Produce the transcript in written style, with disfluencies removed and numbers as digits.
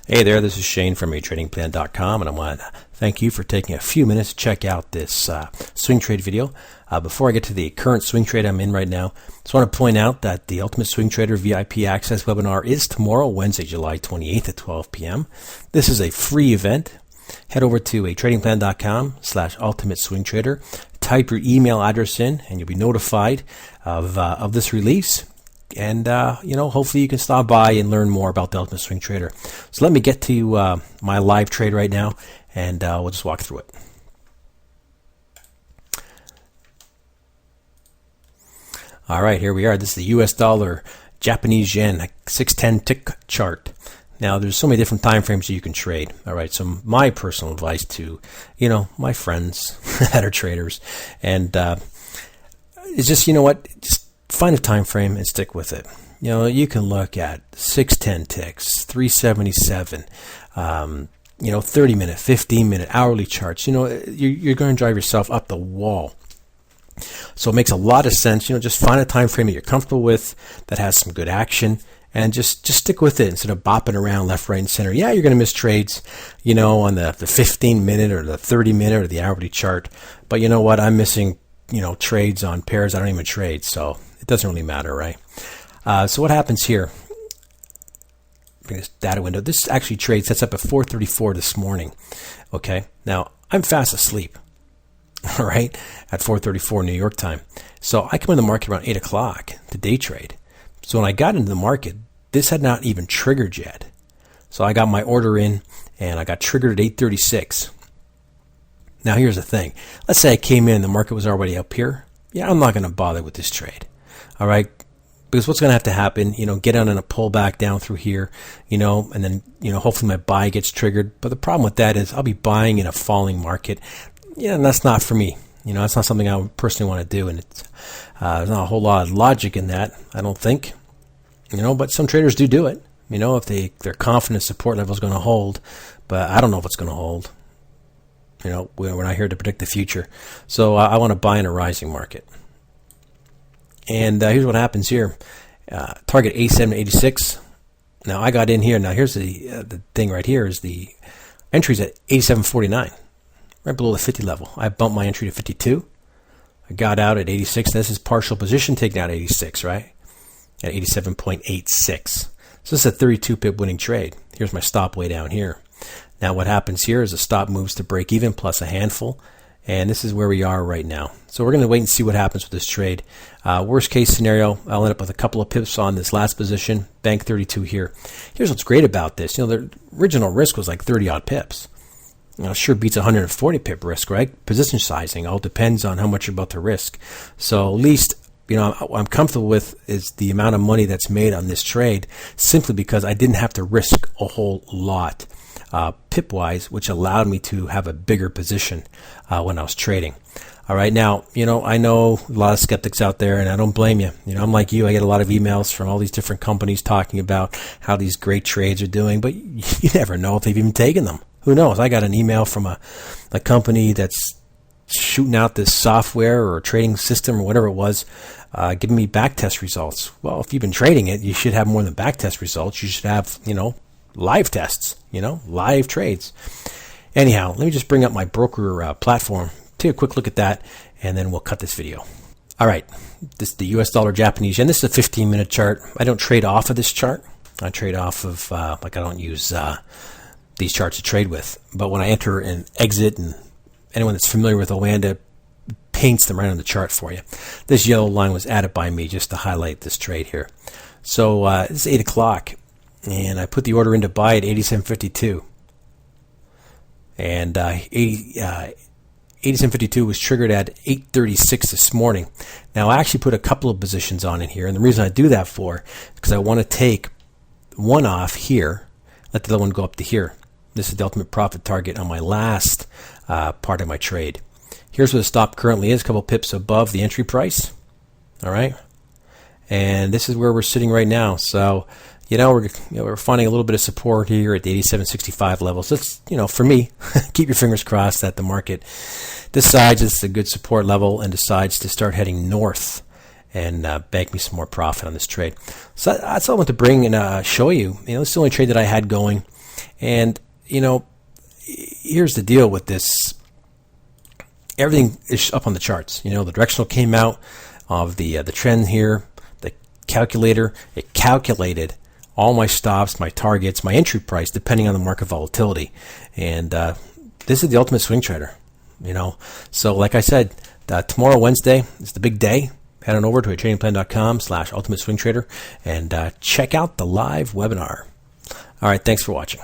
Hey there, this is Shane from tradingplan.com, and I want to thank you for taking a few minutes to check out this swing trade video. Before I get to the current swing trade I'm in right now, I just want to point out that the Ultimate Swing Trader VIP Access webinar is tomorrow, Wednesday, July 28th at 12 p.m. This is a free event. Head over to tradingplan.com/ultimate swing trader. Type your email address in, and you'll be notified of this release. And, hopefully you can stop by and learn more about the Ultimate Swing Trader. So let me get to my live trade right now, and we'll just walk through it. All right, here we are. This is the US dollar, Japanese yen, 610 tick chart. Now, there's so many different time frames that you can trade. All right, so my personal advice to, my friends that are traders, and it's just, just find a time frame and stick with it. You can look at 610 ticks, 377, 30-minute, 15-minute, hourly charts. You're going to drive yourself up the wall. So it makes a lot of sense. Just find a time frame that you're comfortable with that has some good action, and just stick with it instead of bopping around left, right, and center. Yeah, you're going to miss trades, on the 15-minute or the 30-minute or the hourly chart. But you know what? I'm missing, trades on pairs I don't even trade. So it doesn't really matter, right? So what happens here? Bring this data window. This actually trade sets up at 4:34 this morning. Okay, now I'm fast asleep. All right, at 4:34 New York time. So I come in the market around 8 o'clock to day trade. So when I got into the market, this had not even triggered yet. So I got my order in, and I got triggered at 8:36. Now here's the thing. Let's say I came in, the market was already up here. Yeah, I'm not going to bother with this trade. All right, because what's going to have to happen, get on a pullback down through here, and then, hopefully my buy gets triggered. But the problem with that is I'll be buying in a falling market. And that's not for me. That's not something I would personally want to do. And it's, there's not a whole lot of logic in that, I don't think. But some traders do it. If they're confident support level is going to hold. But I don't know if it's going to hold. We're not here to predict the future. So I want to buy in a rising market. And here's what happens here. Target 87 to 86. Now I got in here. Now here's the thing right here is the entry's at 87.49. Right below the 50 level. I bumped my entry to 52. I got out at 86. This is partial position taken out at 86, right? At 87.86. So this is a 32 pip winning trade. Here's my stop way down here. Now what happens here is the stop moves to break even plus a handful. And this is where we are right now. So we're going to wait and see what happens with this trade. Worst case scenario, I'll end up with a couple of pips on this last position. Bank 32 here. Here's what's great about this. The original risk was like 30 odd pips. Sure beats 140 pip risk, right? Position sizing all depends on how much you're about to risk. So at least, what I'm comfortable with is the amount of money that's made on this trade simply because I didn't have to risk a whole lot pip-wise, which allowed me to have a bigger position when I was trading. All right, now, I know a lot of skeptics out there, and I don't blame you. I'm like you. I get a lot of emails from all these different companies talking about how these great trades are doing, but you never know if they've even taken them. Who knows? I got an email from a company that's shooting out this software or trading system or whatever it was, giving me backtest results. Well, if you've been trading it, you should have more than backtest results. You should have, live tests, live trades. Anyhow, let me just bring up my broker platform. Take a quick look at that, and then we'll cut this video. All right, this is the US dollar Japanese yen. This is a 15-minute chart. I don't trade off of this chart. I trade off of, I don't use these charts to trade with. But when I enter and exit, and anyone that's familiar with Oanda paints them right on the chart for you. This yellow line was added by me just to highlight this trade here. So it's 8 o'clock, and I put the order in to buy at 87.52. And 87.52 was triggered at 8:36 this morning. Now I actually put a couple of positions on in here, and the reason I do that for is because I want to take one off here, let the other one go up to here. This is the ultimate profit target on my last part of my trade. Here's where the stop currently is, a couple pips above the entry price. All right, and this is where we're sitting right now. So, we're finding a little bit of support here at the 87.65 level. So it's, for me, keep your fingers crossed that the market decides it's a good support level and decides to start heading north and bank me some more profit on this trade. So that's all I want to bring and show you. This is the only trade that I had going. And, you know, here's the deal with this. Everything is up on the charts. You know, the directional came out of the trend here. The calculator, it calculated all my stops, my targets, my entry price, depending on the market volatility. And this is the ultimate swing trader, you know. So like I said, tomorrow, Wednesday, is the big day. Head on over to tradingplan.com/ultimate swing trader and check out the live webinar. All right, thanks for watching.